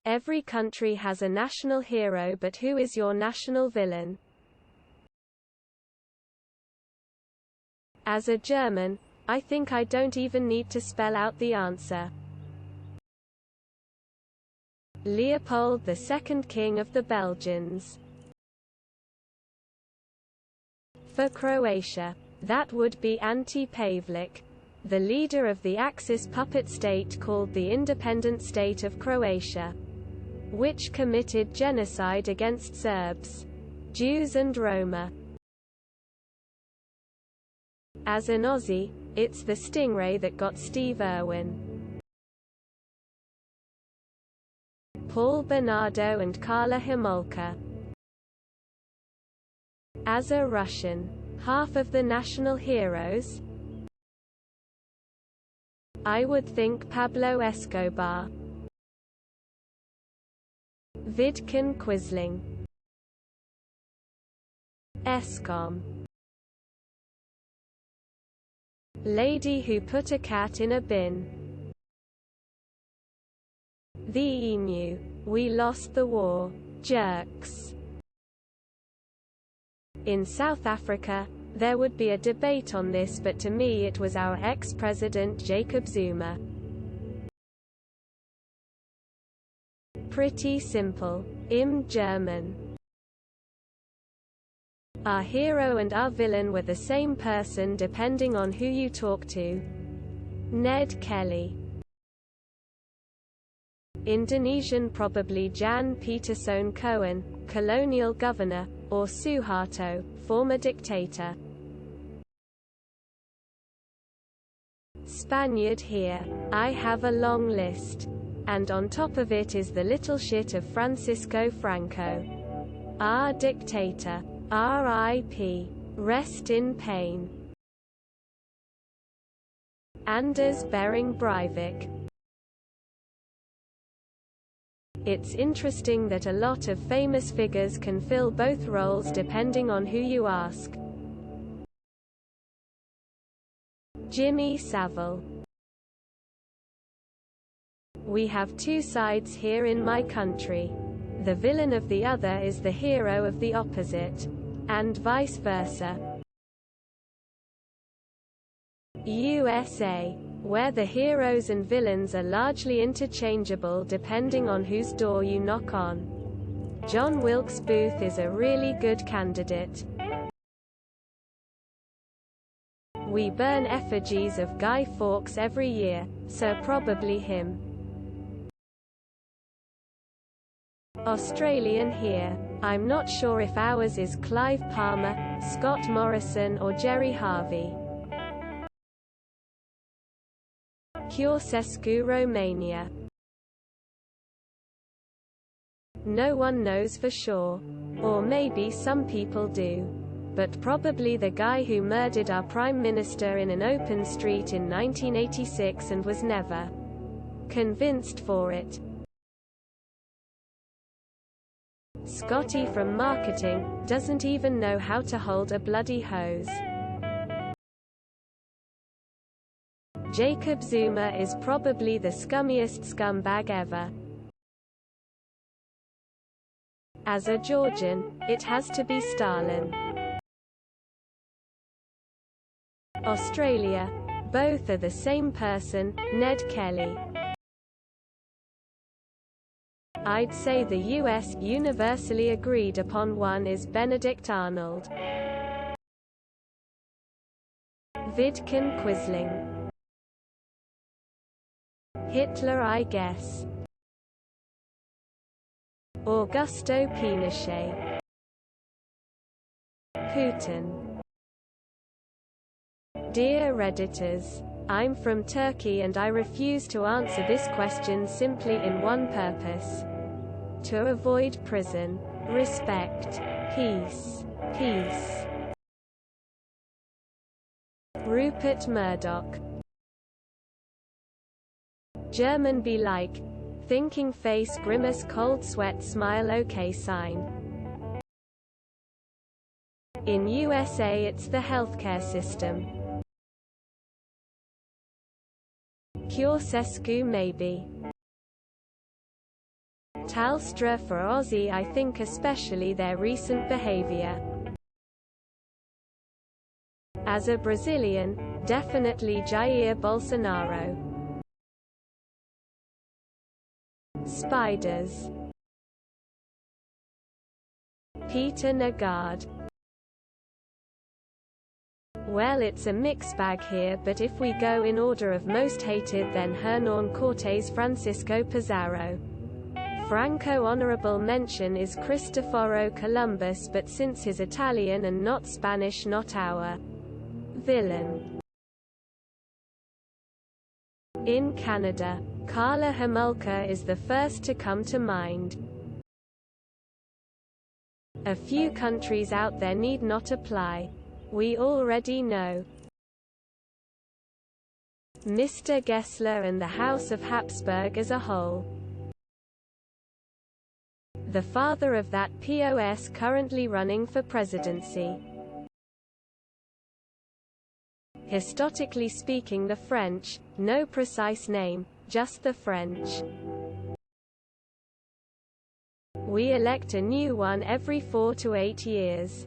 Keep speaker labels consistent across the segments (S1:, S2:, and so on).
S1: Every country has a national hero, but who is your national villain? As a German, I think I don't even need to spell out the answer. Leopold II, King of the Belgians. For Croatia, that would be Ante Pavelić, the leader of the Axis puppet state called the Independent State of Croatia, which committed genocide against Serbs, Jews and Roma. As an Aussie, it's the Stingray that got Steve Irwin, Paul Bernardo and Karla Homolka. As a Russian, half of the national heroes? I would think Pablo Escobar. Vidkun Quisling. Escom. Lady who put a cat in a bin. The Emu. We lost the war. Jerks. In South Africa, there would be a debate on this, but to me it was our ex-president Jacob Zuma. Pretty simple. Im German. Our hero and our villain were the same person depending on who you talk to. Ned Kelly. Indonesian, probably Jan Pieterszoon Koen, colonial governor, or Suharto, former dictator. Spaniard here. I have a long list. And on top of it is the little shit of Francisco Franco. Our dictator. R.I.P. Rest in pain. Anders Behring Breivik. It's interesting that a lot of famous figures can fill both roles depending on who you ask. Jimmy Savile. We have two sides here in my country. The villain of the other is the hero of the opposite. And vice versa. USA, where the heroes and villains are largely interchangeable depending on whose door you knock on. John Wilkes Booth is a really good candidate. We burn effigies of Guy Fawkes every year, so probably him. Australian here. I'm not sure if ours is Clive Palmer, Scott Morrison or Jerry Harvey. Ceausescu, Romania. No one knows for sure. Or maybe some people do. But probably the guy who murdered our Prime Minister in an open street in 1986 and was never convinced for it. Scotty from marketing doesn't even know how to hold a bloody hose. Jacob Zuma is probably the scummiest scumbag ever. As a Georgian, it has to be Stalin. Australia, both are the same person, Ned Kelly. I'd say the US, universally agreed upon one, is Benedict Arnold. Vidkun Quisling. Hitler, I guess. Augusto Pinochet. Putin. Dear Redditors, I'm from Turkey and I refuse to answer this question simply in one purpose. To avoid prison. Respect. Peace. Peace. Rupert Murdoch. German be like. Thinking face, grimace, cold sweat, smile, okay sign. In USA it's the healthcare system. Ceausescu maybe. Telstra for Aussie. I think especially their recent behavior. As a Brazilian, definitely Jair Bolsonaro. Spiders. Peter Nagard. Well, it's a mixed bag here, but if we go in order of most hated, then Hernan Cortes, Francisco Pizarro. Franco. Honorable mention is Cristoforo Columbus, but since he's Italian and not Spanish, not our villain. In Canada, Karla Homolka is the first to come to mind. A few countries out there need not apply. We already know. Mr. Gessler and the House of Habsburg as a whole. The father of that POS currently running for presidency. Historically speaking, the French, no precise name, just the French. We elect a new one every 4 to 8 years.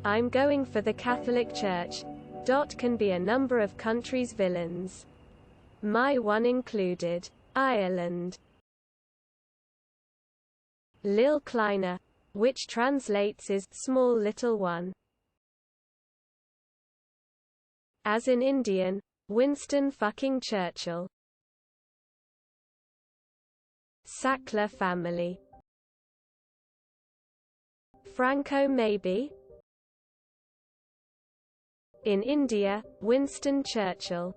S1: I'm going for the Catholic Church. Can be a number of countries' villains. My one included. Ireland. Lil Kleiner, which translates as small little one. As in Indian, Winston fucking Churchill. Sackler family. Franco maybe? In India, Winston Churchill.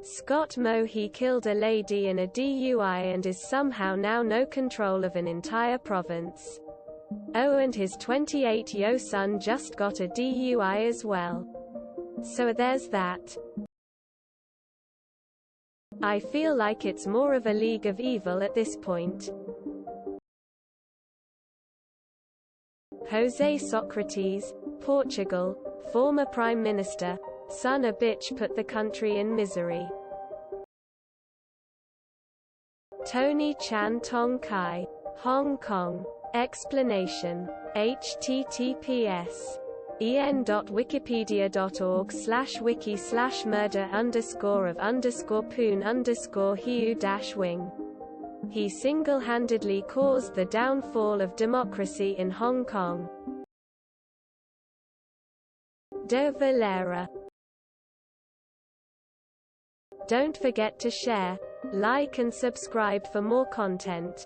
S1: Scott Moe. He killed a lady in a DUI and is somehow now no control of an entire province. Oh, and his 28-year-old son just got a DUI as well. So there's that. I feel like it's more of a league of evil at this point. José Socrates, Portugal, former Prime Minister, son a bitch put the country in misery. Tony Chan Tong Kai, Hong Kong. Explanation. https en.wikipedia.org/wiki/murder_of_poon_hiu-wing. He single-handedly caused the downfall of democracy in Hong Kong. De Valera. Don't forget to share, like and subscribe for more content.